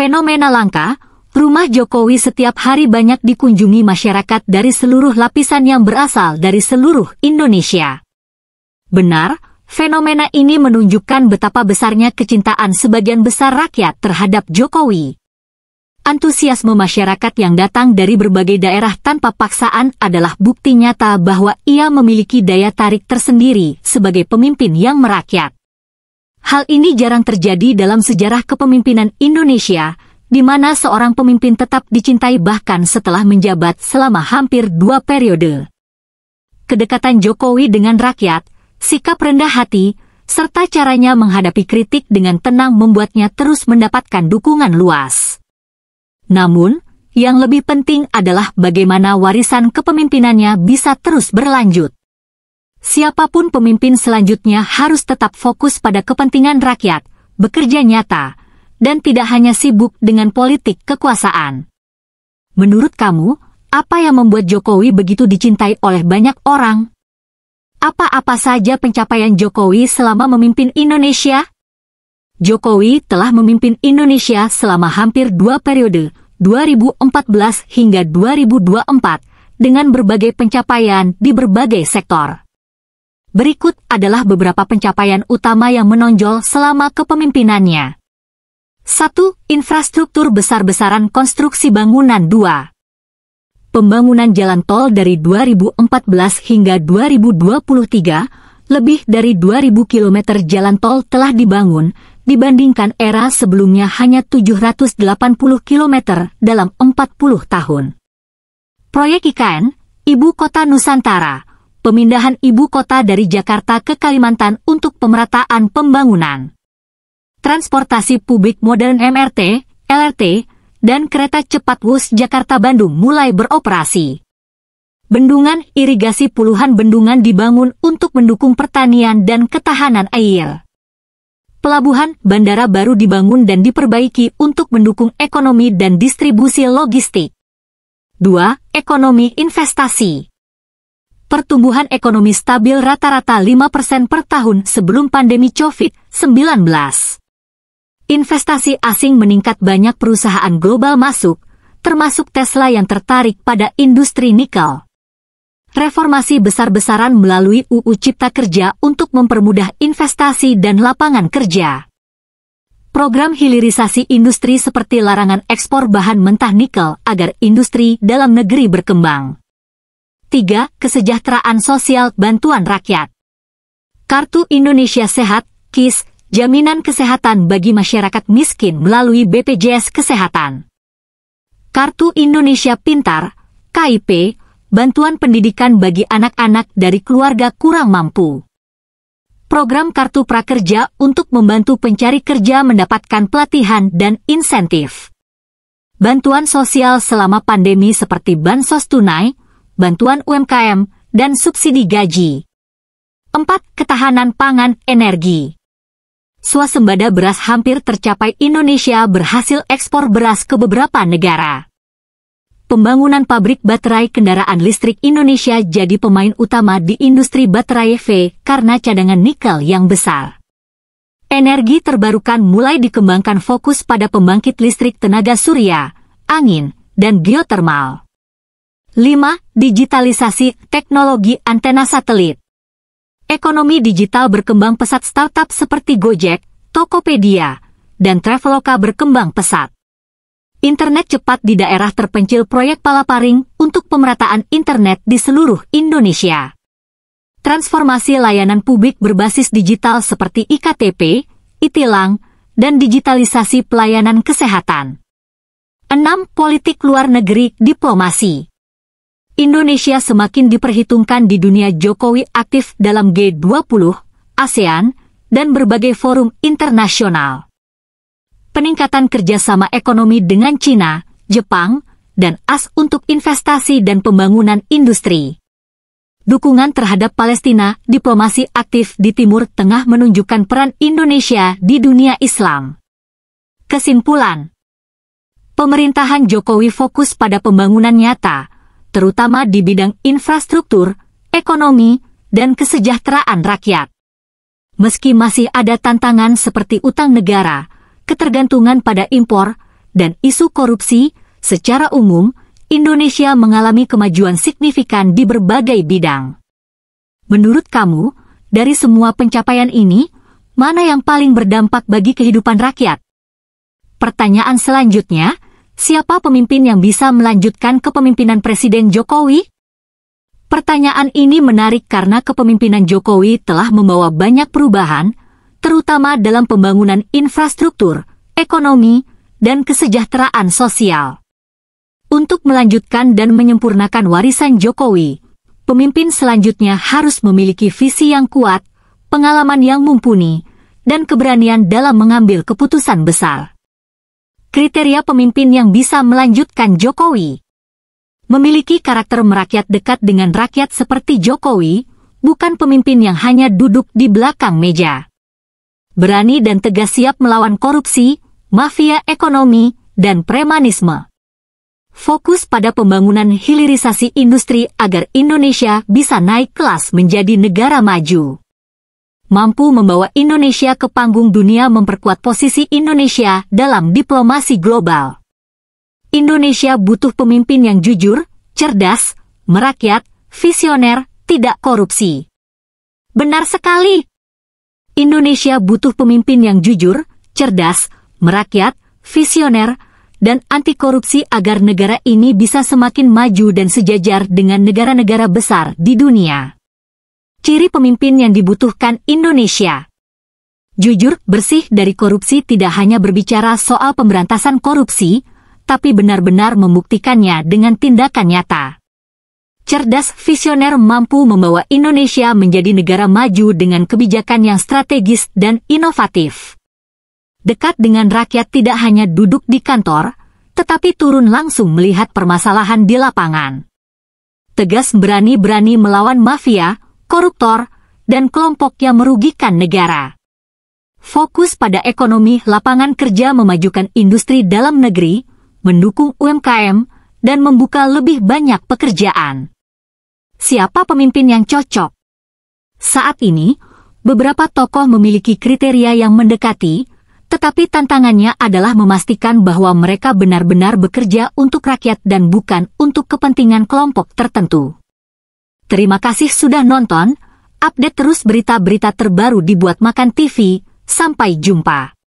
Fenomena langka, rumah Jokowi setiap hari banyak dikunjungi masyarakat dari seluruh lapisan yang berasal dari seluruh Indonesia. Benar, fenomena ini menunjukkan betapa besarnya kecintaan sebagian besar rakyat terhadap Jokowi. Antusiasme masyarakat yang datang dari berbagai daerah tanpa paksaan adalah bukti nyata bahwa ia memiliki daya tarik tersendiri sebagai pemimpin yang merakyat. Hal ini jarang terjadi dalam sejarah kepemimpinan Indonesia, di mana seorang pemimpin tetap dicintai bahkan setelah menjabat selama hampir 2 periode. Kedekatan Jokowi dengan rakyat, sikap rendah hati, serta caranya menghadapi kritik dengan tenang membuatnya terus mendapatkan dukungan luas. Namun, yang lebih penting adalah bagaimana warisan kepemimpinannya bisa terus berlanjut. Siapapun pemimpin selanjutnya harus tetap fokus pada kepentingan rakyat, bekerja nyata, dan tidak hanya sibuk dengan politik kekuasaan. Menurut kamu, apa yang membuat Jokowi begitu dicintai oleh banyak orang? Apa-apa saja pencapaian Jokowi selama memimpin Indonesia? Jokowi telah memimpin Indonesia selama hampir 2 periode, 2014 hingga 2024, dengan berbagai pencapaian di berbagai sektor. Berikut adalah beberapa pencapaian utama yang menonjol selama kepemimpinannya. 1. Infrastruktur besar-besaran konstruksi bangunan. 2. Pembangunan jalan tol dari 2014 hingga 2023, lebih dari 2.000 km jalan tol telah dibangun, dibandingkan era sebelumnya hanya 780 km dalam 40 tahun. Proyek IKN, Ibu Kota Nusantara, pemindahan ibu kota dari Jakarta ke Kalimantan untuk pemerataan pembangunan. Transportasi publik modern MRT, LRT, dan kereta cepat Wus Jakarta-Bandung mulai beroperasi. Bendungan irigasi, puluhan bendungan dibangun untuk mendukung pertanian dan ketahanan air. Pelabuhan, bandara baru dibangun dan diperbaiki untuk mendukung ekonomi dan distribusi logistik. 2. Ekonomi investasi. Pertumbuhan ekonomi stabil rata-rata 5% per tahun sebelum pandemi COVID-19. Investasi asing meningkat, banyak perusahaan global masuk, termasuk Tesla yang tertarik pada industri nikel. Reformasi besar-besaran melalui UU Cipta Kerja untuk mempermudah investasi dan lapangan kerja. Program hilirisasi industri seperti larangan ekspor bahan mentah nikel agar industri dalam negeri berkembang. 3. Kesejahteraan sosial, bantuan rakyat. Kartu Indonesia Sehat, KIS, jaminan kesehatan bagi masyarakat miskin melalui BPJS Kesehatan. Kartu Indonesia Pintar, KIP, bantuan pendidikan bagi anak-anak dari keluarga kurang mampu. Program Kartu Prakerja untuk membantu pencari kerja mendapatkan pelatihan dan insentif. Bantuan sosial selama pandemi seperti bansos tunai, bantuan UMKM, dan subsidi gaji. 4. Ketahanan pangan, energi. Swasembada beras hampir tercapai, Indonesia berhasil ekspor beras ke beberapa negara. Pembangunan pabrik baterai kendaraan listrik, Indonesia jadi pemain utama di industri baterai EV karena cadangan nikel yang besar. Energi terbarukan mulai dikembangkan, fokus pada pembangkit listrik tenaga surya, angin, dan geotermal. 5. Digitalisasi teknologi antena satelit. Ekonomi digital berkembang pesat, startup seperti Gojek, Tokopedia, dan Traveloka berkembang pesat. Internet cepat di daerah terpencil, proyek Palaparing untuk pemerataan internet di seluruh Indonesia. Transformasi layanan publik berbasis digital seperti IKTP, e-tilang, dan digitalisasi pelayanan kesehatan. 6. Politik luar negeri, diplomasi. Indonesia semakin diperhitungkan di dunia. Jokowi aktif dalam G20, ASEAN, dan berbagai forum internasional. Peningkatan kerjasama ekonomi dengan Cina, Jepang, dan AS untuk investasi dan pembangunan industri. Dukungan terhadap Palestina, diplomasi aktif di Timur Tengah menunjukkan peran Indonesia di dunia Islam. Kesimpulan, pemerintahan Jokowi fokus pada pembangunan nyata, terutama di bidang infrastruktur, ekonomi, dan kesejahteraan rakyat. Meski masih ada tantangan seperti utang negara, ketergantungan pada impor, dan isu korupsi, secara umum, Indonesia mengalami kemajuan signifikan di berbagai bidang. Menurut kamu, dari semua pencapaian ini, mana yang paling berdampak bagi kehidupan rakyat? Pertanyaan selanjutnya, siapa pemimpin yang bisa melanjutkan kepemimpinan Presiden Jokowi? Pertanyaan ini menarik karena kepemimpinan Jokowi telah membawa banyak perubahan, terutama dalam pembangunan infrastruktur, ekonomi, dan kesejahteraan sosial. Untuk melanjutkan dan menyempurnakan warisan Jokowi, pemimpin selanjutnya harus memiliki visi yang kuat, pengalaman yang mumpuni, dan keberanian dalam mengambil keputusan besar. Kriteria pemimpin yang bisa melanjutkan Jokowi: memiliki karakter merakyat dekat dengan rakyat seperti Jokowi, bukan pemimpin yang hanya duduk di belakang meja. Berani dan tegas siap melawan korupsi, mafia ekonomi, dan premanisme. Fokus pada pembangunan hilirisasi industri agar Indonesia bisa naik kelas menjadi negara maju. Mampu membawa Indonesia ke panggung dunia, memperkuat posisi Indonesia dalam diplomasi global. Indonesia butuh pemimpin yang jujur, cerdas, merakyat, visioner, tidak korupsi. Benar sekali. Indonesia butuh pemimpin yang jujur, cerdas, merakyat, visioner, dan anti korupsi agar negara ini bisa semakin maju dan sejajar dengan negara-negara besar di dunia. Ciri pemimpin yang dibutuhkan Indonesia: jujur, bersih dari korupsi, tidak hanya berbicara soal pemberantasan korupsi, tapi benar-benar membuktikannya dengan tindakan nyata. Cerdas, visioner, mampu membawa Indonesia menjadi negara maju dengan kebijakan yang strategis dan inovatif. Dekat dengan rakyat, tidak hanya duduk di kantor, tetapi turun langsung melihat permasalahan di lapangan. Tegas, berani-berani melawan mafia, koruptor, dan kelompok yang merugikan negara. Fokus pada ekonomi, lapangan kerja, memajukan industri dalam negeri, mendukung UMKM, dan membuka lebih banyak pekerjaan. Siapa pemimpin yang cocok? Saat ini, beberapa tokoh memiliki kriteria yang mendekati, tetapi tantangannya adalah memastikan bahwa mereka benar-benar bekerja untuk rakyat dan bukan untuk kepentingan kelompok tertentu. Terima kasih sudah nonton, update terus berita-berita terbaru di Buat Makan TV, sampai jumpa.